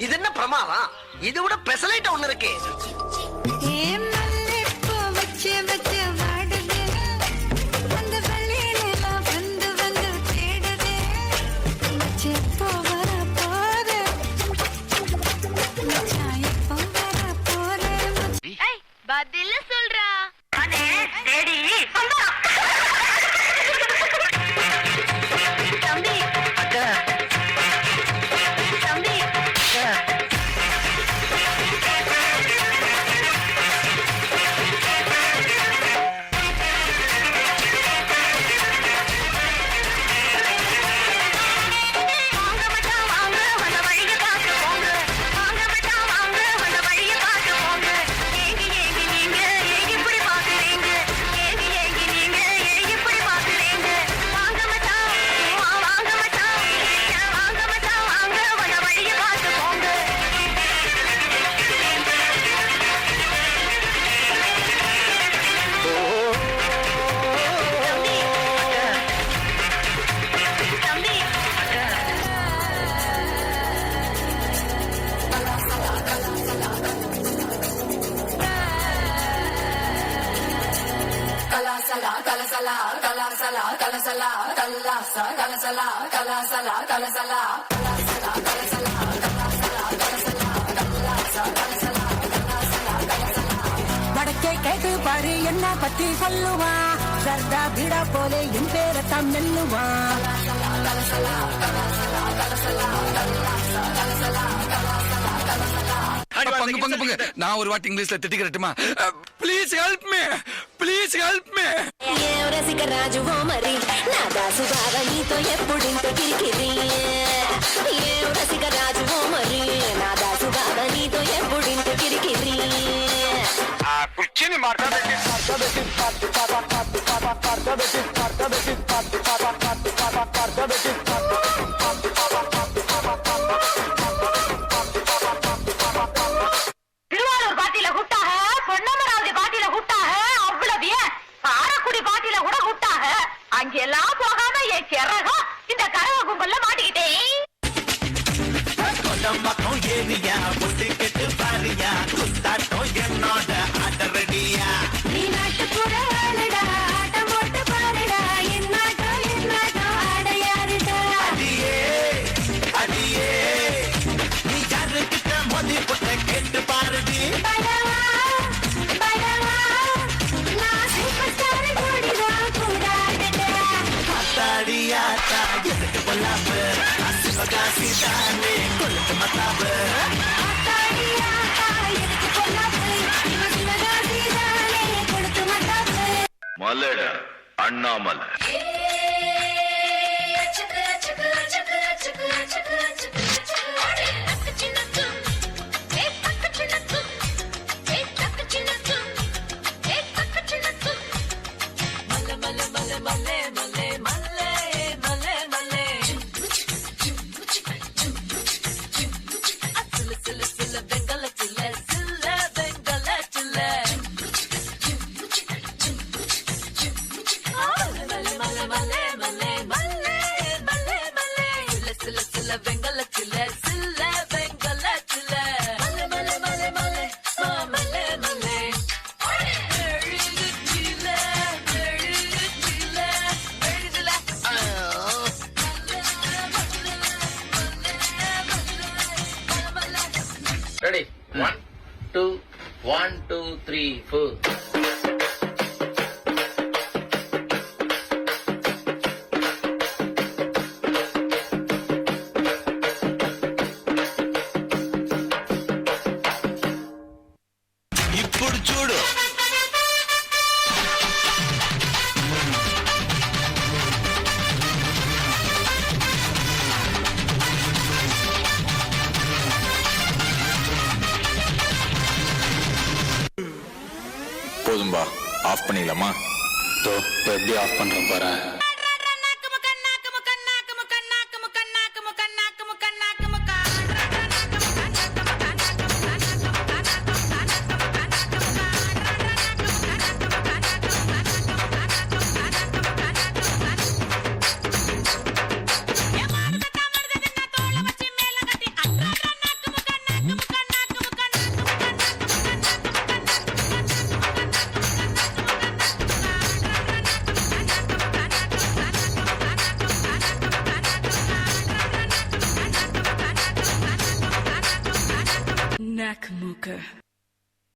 இது என்ன பிரமாதம்? இது விட பெசலைட் ஒண்ணு இருக்கு. பதில சொல்றா. வடக்கே கேட்டு பாரு என்ன பத்தி சொல்லுவா, சர்தா பீடா போலே என் பேரத்தான் மெல்லுவா. பங்கு பங்கு பங்கு நான் ஒரு வாட்டி இங்கிலீஷ்ல திட்டிக்கிறட்டுமா? Please help me, please help me. రసిక రాజు ఓ మరి నా దాసు బాగా నీతో ఎప్పుడింత కిరికిరి. రసిక రాజు ఓ మరి నా దాసు బాగా నీతో ఎప్పుడింత కిరికిరి. కుర్చీని திருவாரூர் பாட்டியில கூட்டாக, பொன்னமராவதி பாட்டியில கூட்டாக, அவ்வளவு ஏன் காரக்குடி பாட்டியில கூட கூட்டாக. அங்கெல்லாம் போகாம என் கிறகம் இந்த கரவ கும்பல்ல மாட்டிக்கிட்டேன். பக்கம் ஏரியா புட்டு கெட்டு பாரியா குத்தாட்டம் என்னோட ஆட்டரடியா. நீ நாட்டுப்புற ஆளுடா, ஆட்டம் போட்டு பாருடா, என் நாட்டம் ஆடையாருடா. அடியே அடியே நீ யாருக்கிட்ட மோதி புட்ட கேட்டு பாருடி. படவா படவா நான் சூப்பர் ஸ்டார் கூடிதா கூடாடா. அத்தாடியாத்தா எனக்கு பொல்லாப்பு அசிவகாசி தானே கொளுத்து மத்தாப்பு. மலட அண்ணாமலை Ready? 1, 2, 1, 2, 3, 4. ఇప్పుడు చూడు போதும்பா, ஆஃப் பண்ணிடலாமா? எப்படி ஆஃப் பண்றேன் பாரு. இருக்கு